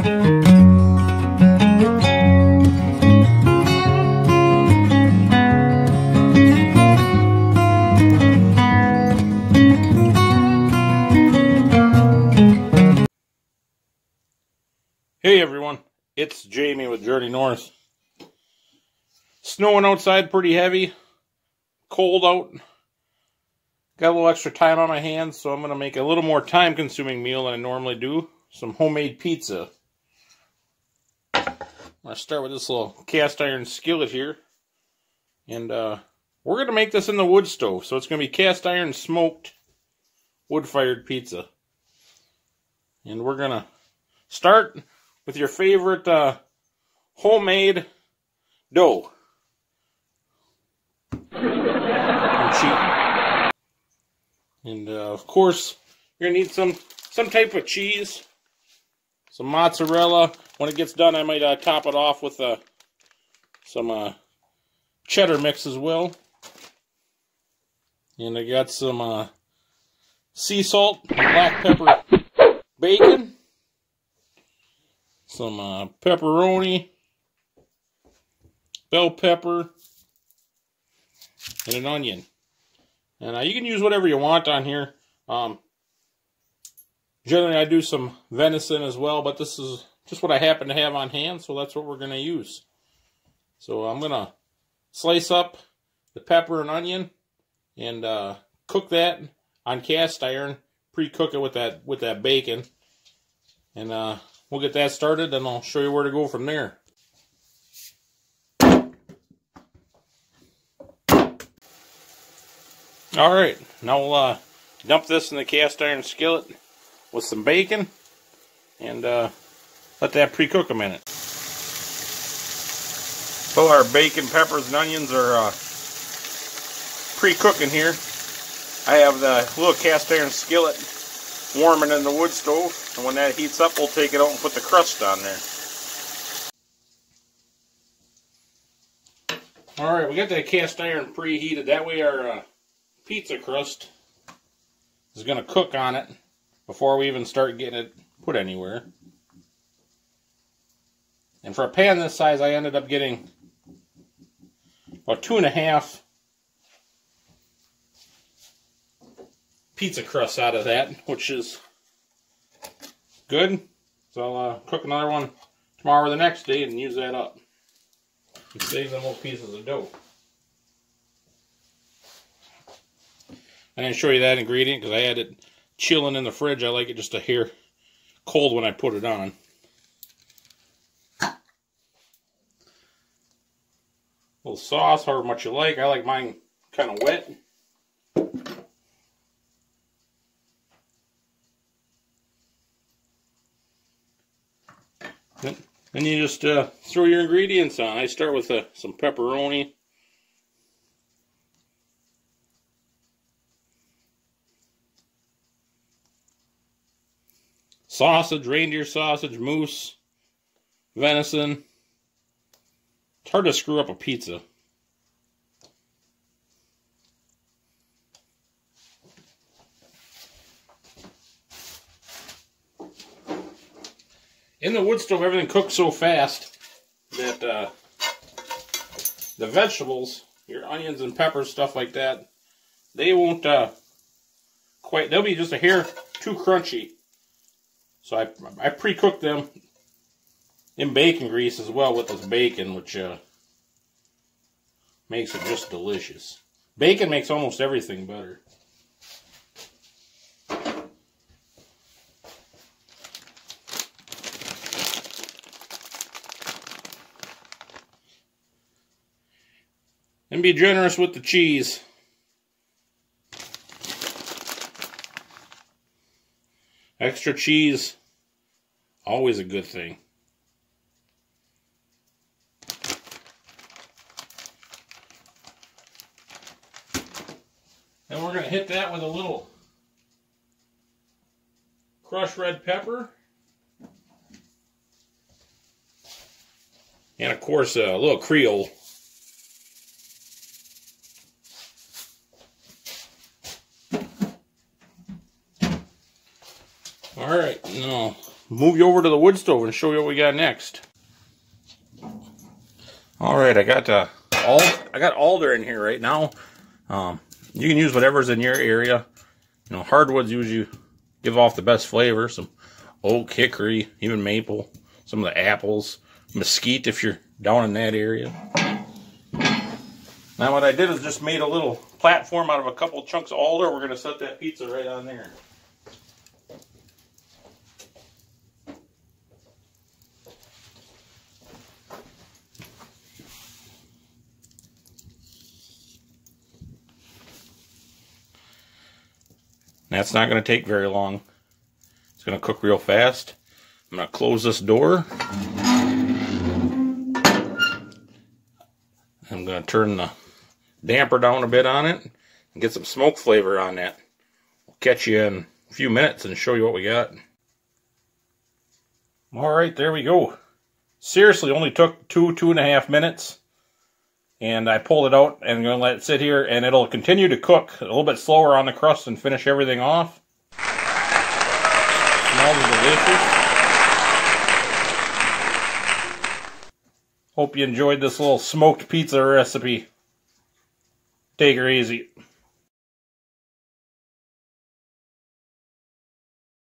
Hey everyone, it's Jamie with Journey North. Snowing outside pretty heavy, cold out. Got a little extra time on my hands, so I'm going to make a little more time consuming meal than I normally do. Some homemade pizza. I'm going to start with this little cast iron skillet here. And we're going to make this in the wood stove, so it's going to be cast iron smoked wood-fired pizza. And we're going to start with your favorite homemade dough. I'm cheating. And of course, you're gonna need some type of cheese, some mozzarella. When it gets done, I might top it off with some cheddar mix as well. And I got some sea salt, black pepper, bacon. Some pepperoni, bell pepper, and an onion. And you can use whatever you want on here. Generally, I do some venison as well, but this is just what I happen to have on hand, so that's what we're going to use. So I'm going to slice up the pepper and onion and cook that on cast iron. Pre-cook it with that bacon, and we'll get that started, and I'll show you where to go from there. Alright, now we'll dump this in the cast iron skillet with some bacon, and let that pre-cook a minute. While our bacon, peppers, and onions are pre-cooking here, I have the little cast iron skillet warming in the wood stove, and when that heats up, we'll take it out and put the crust on there. Alright, we got that cast iron preheated. That way our pizza crust is going to cook on it before we even start getting it put anywhere. And for a pan this size, I ended up getting about 2.5 pizza crust out of that, which is good. So I'll cook another one tomorrow or the next day and use that up. And save them little pieces of dough. I didn't show you that ingredient because I had it chilling in the fridge. I like it just a hair cold when I put it on. A little sauce, however much you like. I like mine kind of wet. Then you just throw your ingredients on. I start with some pepperoni. Sausage, reindeer sausage, moose, venison. It's hard to screw up a pizza. In the wood stove, everything cooks so fast that the vegetables, your onions and peppers, stuff like that, they won't they'll be just a hair too crunchy. So I pre-cooked them in bacon grease as well with this bacon, which makes it just delicious. Bacon makes almost everything better. And be generous with the cheese. Extra cheese, always a good thing. And we're going to hit that with a little crushed red pepper. And of course, a little Creole. Alright, now move you over to the wood stove and show you what we got next. All right, I got alder in here right now. You can use whatever's in your area. You know, hardwoods usually give off the best flavor. Some oak, hickory, even maple. Some of the apples, mesquite if you're down in that area. Now what I did is just made a little platform out of a couple chunks of alder. We're going to set that pizza right on there. That's not going to take very long. It's going to cook real fast. I'm going to close this door. I'm going to turn the damper down a bit on it and get some smoke flavor on that. We'll catch you in a few minutes and show you what we got. Alright, there we go. Seriously, only took 2.5 minutes. And I pulled it out and I'm going to let it sit here, and it'll continue to cook a little bit slower on the crust and finish everything off. Smells delicious. Hope you enjoyed this little smoked pizza recipe. Take her easy.